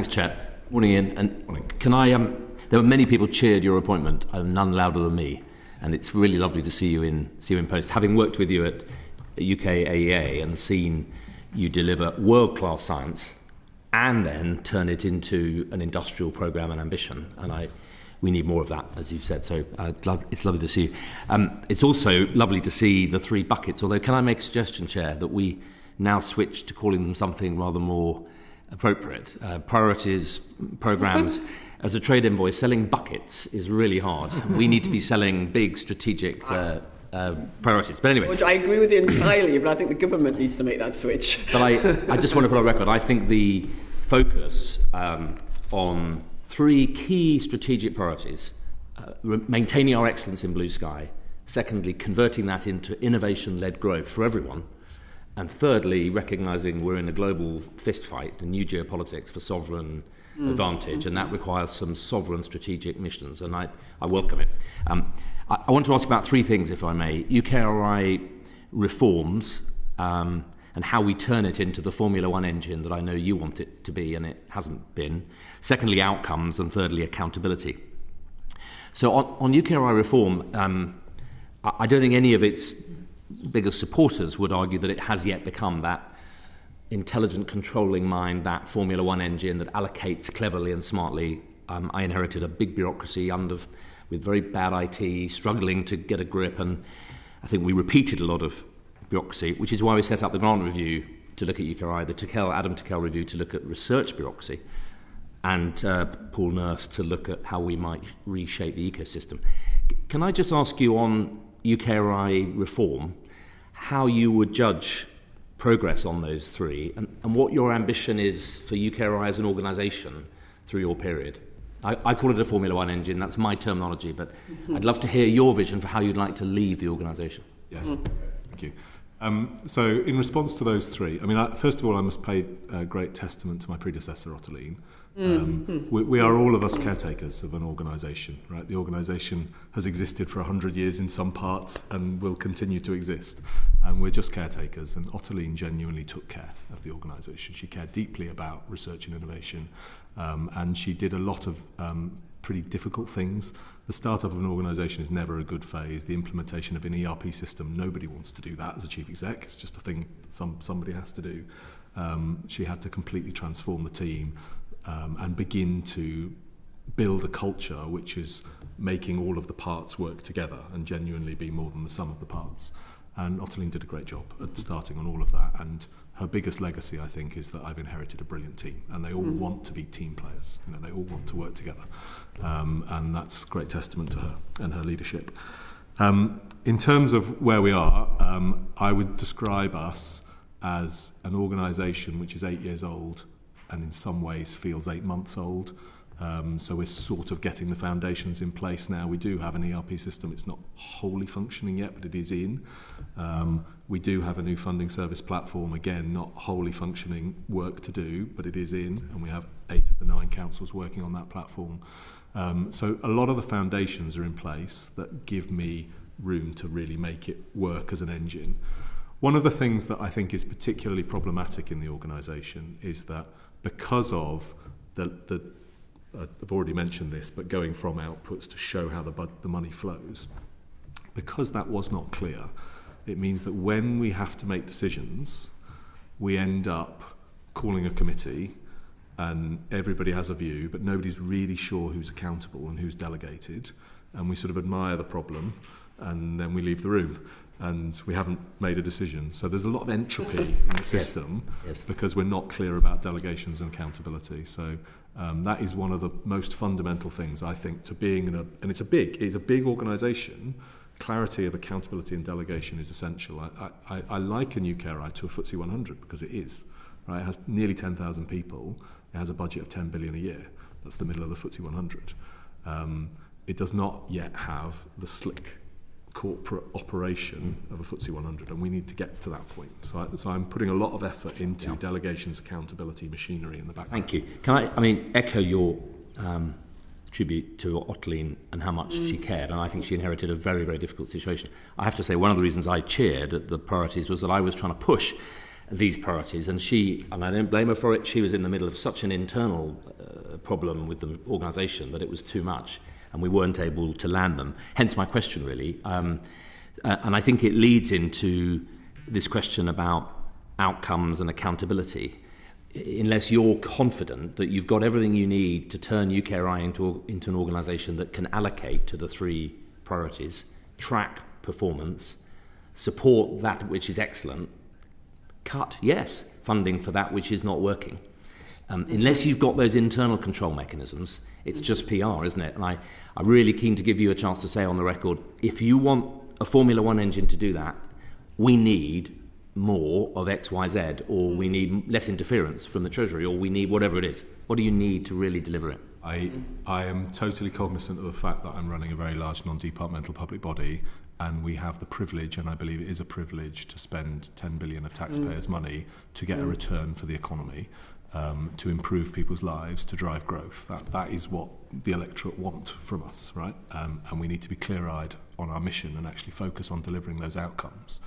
Thanks, Chair. Morning, Ian. And morning. There were many people cheered your appointment, and none louder than me. And it's really lovely to see you in post. Having worked with you at UKRI and seen you deliver world-class science and then turn it into an industrial programme and ambition. And we need more of that, as you've said. So it's lovely to see you. It's also lovely to see the three buckets. Although, can I make a suggestion, Chair, that we now switch to calling them something rather more appropriate? Priorities, programmes. As a trade envoy, selling buckets is really hard. We need to be selling big strategic priorities. But anyway. Which I agree with you entirely, but I think the government needs to make that switch. But I just want to put on record, I think the focus on three key strategic priorities, maintaining our excellence in blue sky, secondly, converting that into innovation-led growth for everyone, and thirdly, recognising we're in a global fist fight, a new geopolitics for sovereign advantage, and that requires some sovereign strategic missions, and I welcome it. I want to ask about three things, if I may. UKRI reforms and how we turn it into the Formula One engine that I know you want it to be, and it hasn't been. Secondly, outcomes, and thirdly, accountability. So on UKRI reform, I don't think any of its biggest supporters would argue that it has yet become that intelligent controlling mind, that Formula One engine that allocates cleverly and smartly. I inherited a big bureaucracy with very bad IT, struggling to get a grip, and I think we repeated a lot of bureaucracy, which is why we set up the grant review to look at UKRI, the Adam Tickell review to look at research bureaucracy, and Paul Nurse to look at how we might reshape the ecosystem. Can I just ask you on UKRI reform, how you would judge progress on those three, and what your ambition is for UKRI as an organisation through your period? I call it a Formula One engine, that's my terminology, but I'd love to hear your vision for how you'd like to leave the organisation. Yes, thank you. So in response to those three, first of all, I must pay great testament to my predecessor, Ottoline. We are all of us caretakers of an organisation, right? The organisation has existed for 100 years in some parts and will continue to exist. And we're just caretakers. And Ottoline genuinely took care of the organisation. She cared deeply about research and innovation. And she did a lot of pretty difficult things. The startup of an organisation is never a good phase. The implementation of an ERP system, nobody wants to do that as a chief exec. It's just a thing somebody has to do. She had to completely transform the team and begin to build a culture which is making all of the parts work together and genuinely be more than the sum of the parts. And Ottoline did a great job at starting on all of that. And her biggest legacy, I think, is that I've inherited a brilliant team, and they all want to be team players. They all want to work together, and that's great testament to her and her leadership. In terms of where we are, I would describe us as an organisation which is 8 years old and in some ways feels 8 months old. So we're sort of getting the foundations in place now. We do have an ERP system. It's not wholly functioning yet, but it is in. We do have a new funding service platform. Again, not wholly functioning, work to do, but it is in. And we have 8 of the 9 councils working on that platform. So a lot of the foundations are in place that give me room to really make it work as an engine. One of the things that I think is particularly problematic in the organisation is that because of I've already mentioned this, but going from outputs to show how the money flows, because that was not clear, it means that when we have to make decisions, we end up calling a committee and everybody has a view, but nobody's really sure who's accountable and who's delegated, and we sort of admire the problem and then we leave the room and we haven't made a decision. So there's a lot of entropy in the system because we're not clear about delegations and accountability. So that is one of the most fundamental things, I think, to being and it's a big organisation. Clarity of accountability and delegation is essential. I liken UKRI to a FTSE 100 because it is. Right? It has nearly 10,000 people. It has a budget of 10 billion a year. That's the middle of the FTSE 100. It does not yet have the slick corporate operation of a FTSE 100, and we need to get to that point. So I'm putting a lot of effort into delegations, accountability, machinery in the background. Thank you. Can I echo your tribute to Ottoline and how much she cared, and I think she inherited a very, very difficult situation. I have to say one of the reasons I cheered at the priorities was that I was trying to push these priorities. And I don't blame her for it, she was in the middle of such an internal problem with the organisation that it was too much, and we weren't able to land them. Hence my question, really. And I think it leads into this question about outcomes and accountability. Unless you're confident that you've got everything you need to turn UKRI into an organisation that can allocate to the three priorities, track performance, support that which is excellent, cut, yes, funding for that which is not working. Unless you've got those internal control mechanisms, it's just PR, isn't it? And I'm really keen to give you a chance to say on the record, if you want a Formula One engine to do that, we need more of X, Y, Z, or we need less interference from the Treasury, or we need whatever it is. What do you need to really deliver it? I am totally cognizant of the fact that I'm running a very large non-departmental public body, and we have the privilege, and I believe it is a privilege, to spend 10 billion of taxpayers' money to get a return for the economy, to improve people's lives, to drive growth. That is what the electorate want from us, right? And we need to be clear-eyed on our mission and actually focus on delivering those outcomes.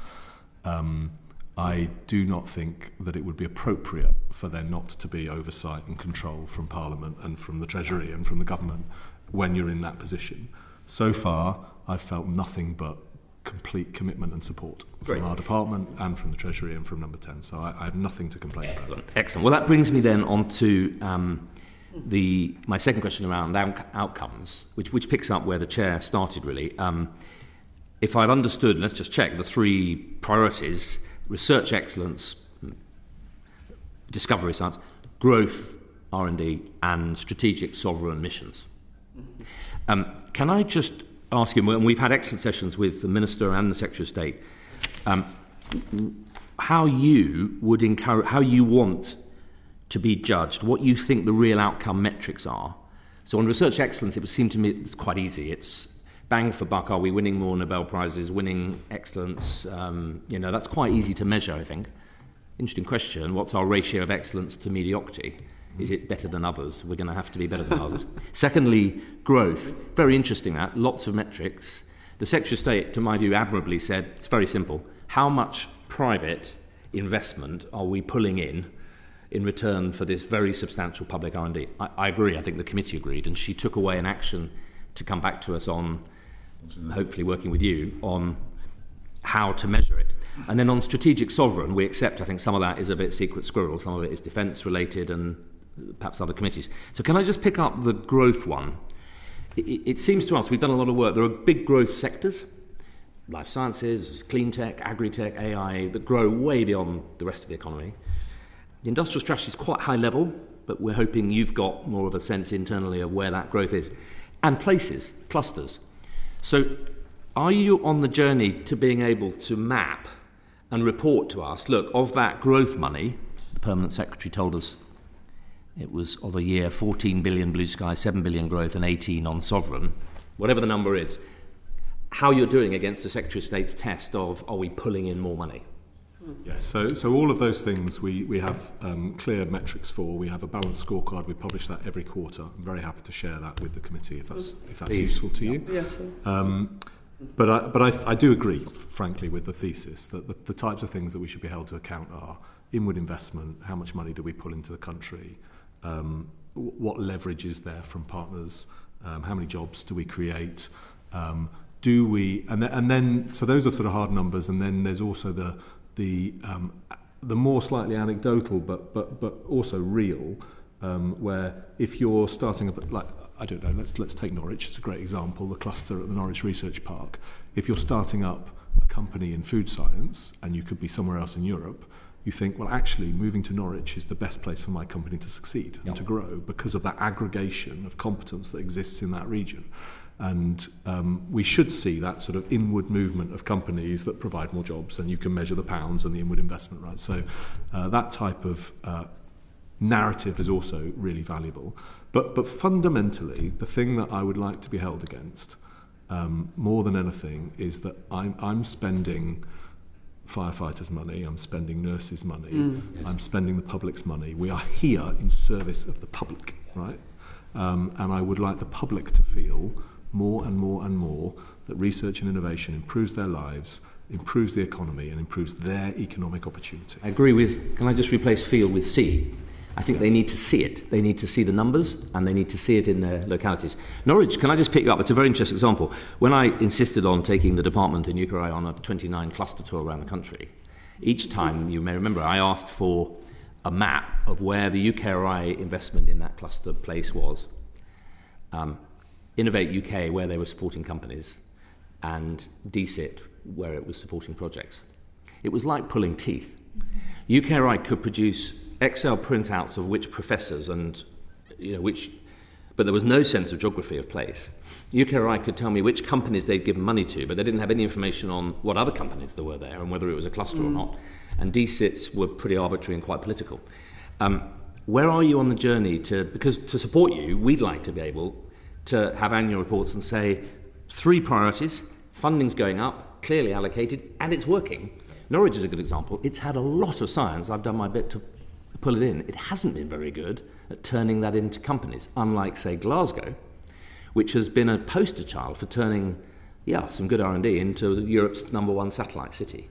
I do not think that it would be appropriate for there not to be oversight and control from Parliament and from the Treasury and from the government when you're in that position. So far, I've felt nothing but complete commitment and support from our department and from the Treasury and from Number 10. So I have nothing to complain about. Excellent. Well, that brings me then on to my second question around outcomes, which picks up where the Chair started, really. If I've understood, let's just check, the three priorities: research excellence, discovery science, growth, R&D, and strategic sovereign missions. Can I just ask you, and we've had excellent sessions with the Minister and the Secretary of State, how you would encourage, how you want to be judged, what you think the real outcome metrics are. So on research excellence, it would seem to me it's quite easy. It's bang for buck, are we winning more Nobel Prizes, winning excellence? That's quite easy to measure, I think. Interesting question, what's our ratio of excellence to mediocrity? Is it better than others? We're going to have to be better than others. Secondly, growth. Very interesting that, lots of metrics. The Secretary of State, to my view, admirably said, it's very simple, how much private investment are we pulling in return for this very substantial public R&D? I agree, I think the committee agreed, and she took away an action to come back to us on, hopefully working with you, on how to measure it. And then on strategic sovereign, we accept, I think some of that is a bit secret squirrel, some of it is defence related and perhaps other committees. So can I just pick up the growth one? It seems to us, we've done a lot of work, there are big growth sectors, life sciences, clean tech, agri-tech, AI, that grow way beyond the rest of the economy. The industrial strategy is quite high level, but we're hoping you've got more of a sense internally of where that growth is. And places, clusters. So are you on the journey to being able to map and report to us, look, of that growth money, the Permanent Secretary told us it was of a year 14 billion blue sky, 7 billion growth and 18 on sovereign, whatever the number is, how you're doing against the Secretary of State's test of, are we pulling in more money? Yes, so all of those things we have clear metrics for. We have a balanced scorecard. We publish that every quarter. I'm very happy to share that with the committee if that's useful to you. Yes. But I do agree, frankly, with the thesis that the types of things that we should be held to account are inward investment, how much money do we pull into the country, what leverage is there from partners, how many jobs do we create, do we, and then so those are sort of hard numbers, and then there's also the more slightly anecdotal but also real, where if you're starting up, like, I don't know, let's take Norwich, it's a great example, the cluster at the Norwich Research Park. If you're starting up a company in food science and you could be somewhere else in Europe, you think, well, actually, moving to Norwich is the best place for my company to succeed and to grow because of that aggregation of competence that exists in that region. And we should see that sort of inward movement of companies that provide more jobs, and you can measure the pounds and the inward investment, right? So that type of narrative is also really valuable. But fundamentally, the thing that I would like to be held against more than anything is that I'm spending firefighters' money, I'm spending nurses' money, I'm spending the public's money. We are here in service of the public, right? And I would like the public to feel more and more and more that research and innovation improves their lives, improves the economy, and improves their economic opportunity. I agree with, can I just replace feel with see? I think they need to see it. They need to see the numbers, and they need to see it in their localities. Norwich, can I just pick you up? It's a very interesting example. When I insisted on taking the department in UKRI on a 29 cluster tour around the country, each time, you may remember, I asked for a map of where the UKRI investment in that cluster place was, Innovate UK, where they were supporting companies, and DSIT, where it was supporting projects. It was like pulling teeth. UKRI could produce Excel printouts of which professors and, but there was no sense of geography of place. UKRI could tell me which companies they'd given money to, but they didn't have any information on what other companies there were there and whether it was a cluster or not. And DSITs were pretty arbitrary and quite political. Where are you on the journey because to support you, we'd like to be able to have annual reports and say 3 priorities, funding's going up, clearly allocated, and it's working. Norwich is a good example. It's had a lot of science. I've done my bit to pull it in. It hasn't been very good at turning that into companies, unlike, say, Glasgow, which has been a poster child for turning, some good R&D into Europe's #1 satellite city.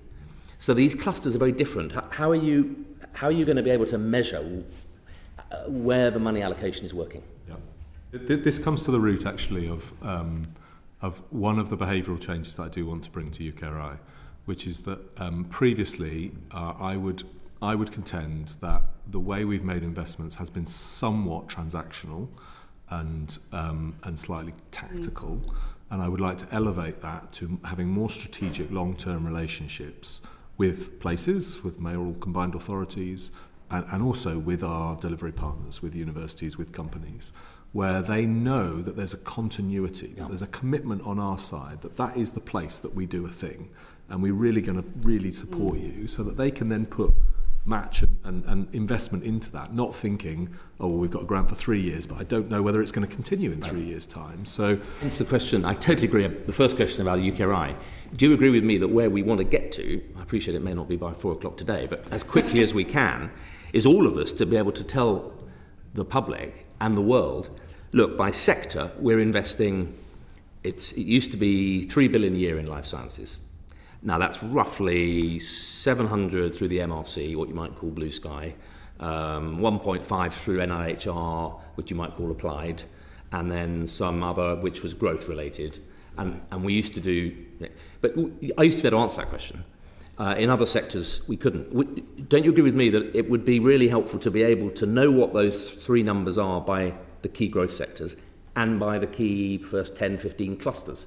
So these clusters are very different. How are you going to be able to measure where the money allocation is working? Yeah. This comes to the root, actually, of one of the behavioural changes that I do want to bring to UKRI, which is that previously I would contend that the way we've made investments has been somewhat transactional and slightly tactical, and I would like to elevate that to having more strategic long-term relationships with places, with mayoral combined authorities, and also with our delivery partners, with universities, with companies, where they know that there's a continuity, that there's a commitment on our side, that is the place that we do a thing, and we're really going to really support you, so that they can then put match and investment into that, not thinking, oh, well, we've got a grant for 3 years, but I don't know whether it's going to continue in 3 years' time. So, hence the question. I totally agree. The first question about UKRI. Do you agree with me that where we want to get to, I appreciate it may not be by 4 o'clock today, but as quickly as we can, is all of us to be able to tell the public and the world, look, by sector, we're investing, it used to be 3 billion a year in life sciences. Now, that's roughly 700 through the MRC, what you might call blue sky, 1.5 through NIHR, which you might call applied, and then some other, which was growth related. And we used to do, but I used to be able to answer that question. In other sectors, we couldn't. Don't you agree with me that it would be really helpful to be able to know what those 3 numbers are by the key growth sectors and by the key first 10, 15 clusters?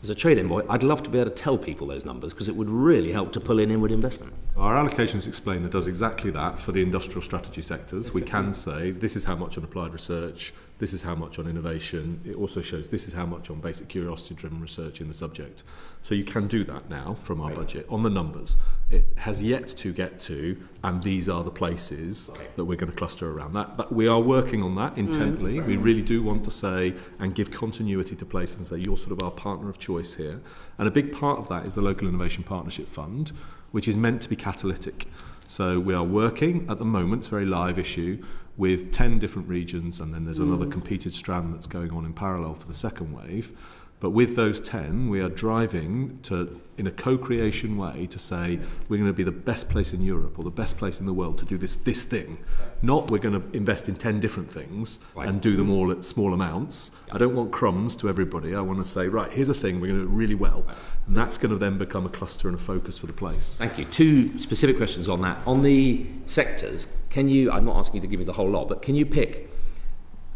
As a trade envoy, I'd love to be able to tell people those numbers because it would really help to pull in inward investment. Our allocations explainer does exactly that for the industrial strategy sectors. We can say this is how much on applied research, this is how much on innovation. It also shows this is how much on basic curiosity-driven research in the subject. So you can do that now from our budget on the numbers. It has yet to get to, and these are the places that we're going to cluster around that. But we are working on that intently. We really do want to say and give continuity to places and say you're sort of our partner of choice here. And a big part of that is the Local Innovation Partnership Fund, which is meant to be catalytic. So we are working at the moment, it's a very live issue, with 10 different regions, and then there's another competed strand that's going on in parallel for the second wave. But with those 10, we are driving to, in a co-creation way, to say we're going to be the best place in Europe or the best place in the world to do this thing. Not we're going to invest in 10 different things and do them all at small amounts. I don't want crumbs to everybody. I want to say, right, here's a thing, we're going to do it really well. And that's going to then become a cluster and a focus for the place. Thank you. 2 specific questions on that. On the sectors, I'm not asking you to give me the whole lot, but can you pick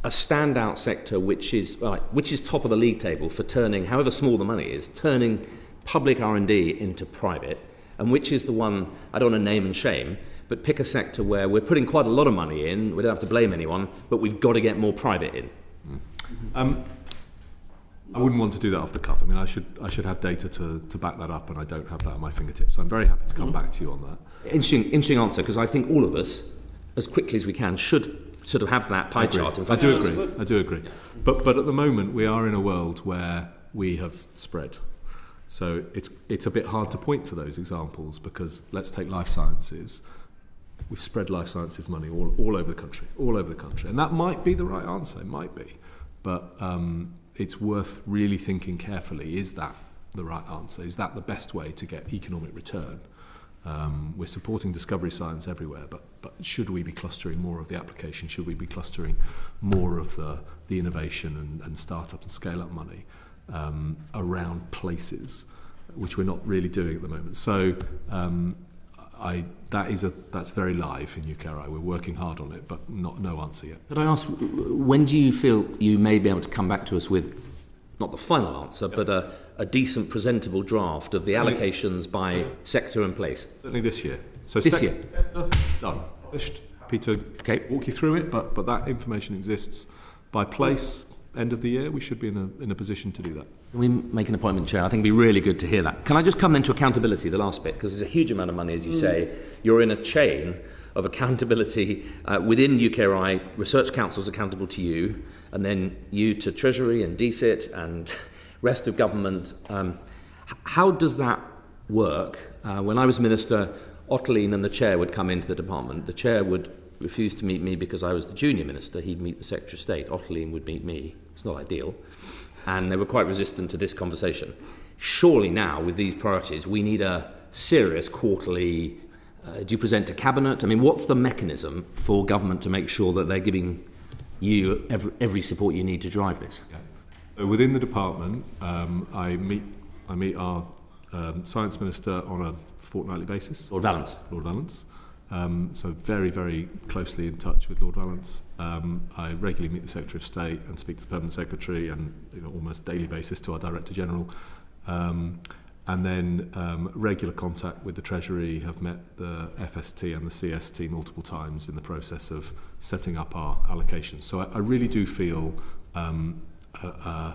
a standout sector which is top of the league table for turning, however small the money is, turning public R&D into private, and which is the one, I don't want to name and shame, but pick a sector where we're putting quite a lot of money in, we don't have to blame anyone, but we've got to get more private in. I wouldn't want to do that off the cuff. I mean, I should have data to back that up, and I don't have that at my fingertips. So I'm very happy to come back to you on that. Interesting answer, because I think all of us, as quickly as we can, should sort of have that pie chart in front of us. I do agree. But at the moment, we are in a world where we have spread. So it's a bit hard to point to those examples, because let's take life sciences. We've spread life sciences money all over the country, And that might be the right answer, it might be. But it's worth really thinking carefully, is that the right answer? Is that the best way to get economic return? We're supporting discovery science everywhere, but should we be clustering more of the application? Should we be clustering more of the innovation and startup and scale-up money around places, which we're not really doing at the moment? So that's very live in UKRI. We're working hard on it, but no answer yet. Could I ask, when do you feel you may be able to come back to us with, not the final answer, but a decent, presentable draft of the allocations by sector and place? Certainly this year. So this year? Done. Published. Peter, walk you through it, but that information exists. By place, end of the year, we should be in a position to do that. Can we make an appointment, Chair? I think it'd be really good to hear that. Can I just come into accountability, the last bit, because there's a huge amount of money, as you say. You're in a chain of accountability within UKRI. Research Council's accountable to you, and then you to Treasury and DCIT and rest of government. How does that work? When I was Minister, Ottoline and the Chair would come into the department. The Chair would refuse to meet me because I was the junior minister. He'd meet the Secretary of State. Ottoline would meet me. It's not ideal. And they were quite resistant to this conversation. Surely now, with these priorities, we need a serious quarterly... do you present to Cabinet? I mean, what's the mechanism for government to make sure that they're giving you every support you need to drive this? Yeah. So within the department, I meet our Science Minister on a fortnightly basis. Lord Valence. Lord Valence. So very, very closely in touch with Lord Valence. I regularly meet the Secretary of State and speak to the Permanent Secretary, and almost daily basis to our Director General. And then regular contact with the Treasury, have met the FST and the CST multiple times in the process of setting up our allocations. So I really do feel a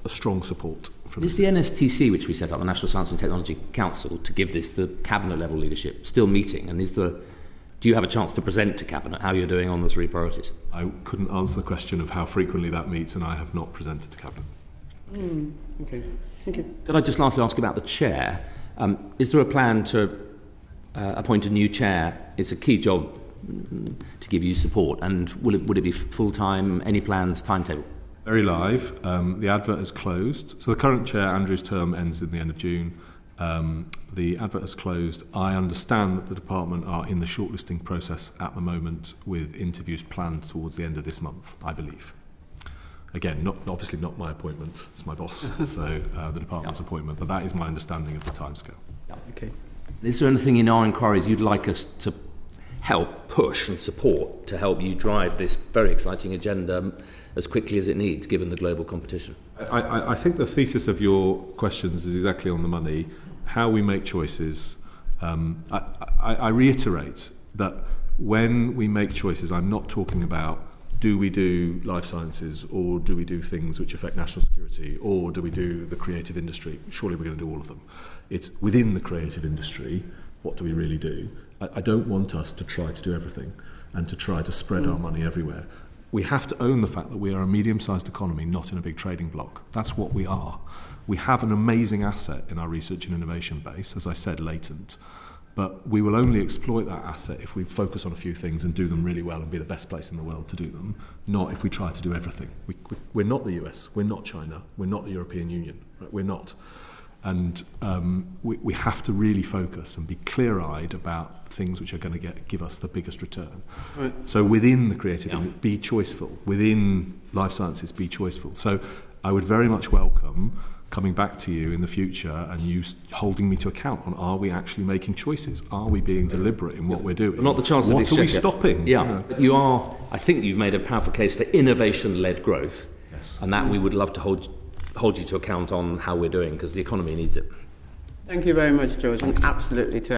strong support from Is the NSTC, which we set up, the National Science and Technology Council, to give this the Cabinet level leadership, still meeting? And do you have a chance to present to Cabinet how you're doing on the three priorities? I couldn't answer the question of how frequently that meets, and I have not presented to Cabinet. Okay. Thank you. Could I just lastly ask about the chair? Is there a plan to appoint a new chair? It's a key job to give you support, and would it be full-time? Any plans, timetable? Very live. The advert is closed. So the current chair, Andrew's term, ends in the end of June. The advert is closed. I understand that the department are in the shortlisting process at the moment, with interviews planned towards the end of this month, I believe. Again, obviously not my appointment, it's my boss, so the department's appointment, but that is my understanding of the timescale. Okay. Is there anything in our inquiries you'd like us to help push and support to help you drive this very exciting agenda as quickly as it needs, given the global competition? I think the thesis of your questions is exactly on the money. How we make choices. I reiterate that when we make choices, I'm not talking about do we do life sciences, or do we do things which affect national security, or do we do the creative industry? Surely we're going to do all of them. It's within the creative industry, what do we really do? I don't want us to try to do everything and to try to spread our money everywhere. We have to own the fact that we are a medium-sized economy, not in a big trading bloc. That's what we are. We have an amazing asset in our research and innovation base, as I said, latent. But we will only exploit that asset if we focus on a few things and do them really well and be the best place in the world to do them, not if we try to do everything. We're not the US, we're not China, we're not the European Union, right? We're not. And we have to really focus and be clear-eyed about things which are going to give us the biggest return. Right. So within the creative, be choiceful. Within life sciences, be choiceful. So I would very much welcome coming back to you in the future and you holding me to account on, are we actually making choices? Are we being deliberate in what we're doing? Not the chance what are we stopping? Yeah, you are. I think you've made a powerful case for innovation-led growth. Yes. And that we would love to hold you to account on how we're doing, because the economy needs it. Thank you very much, George, and absolutely to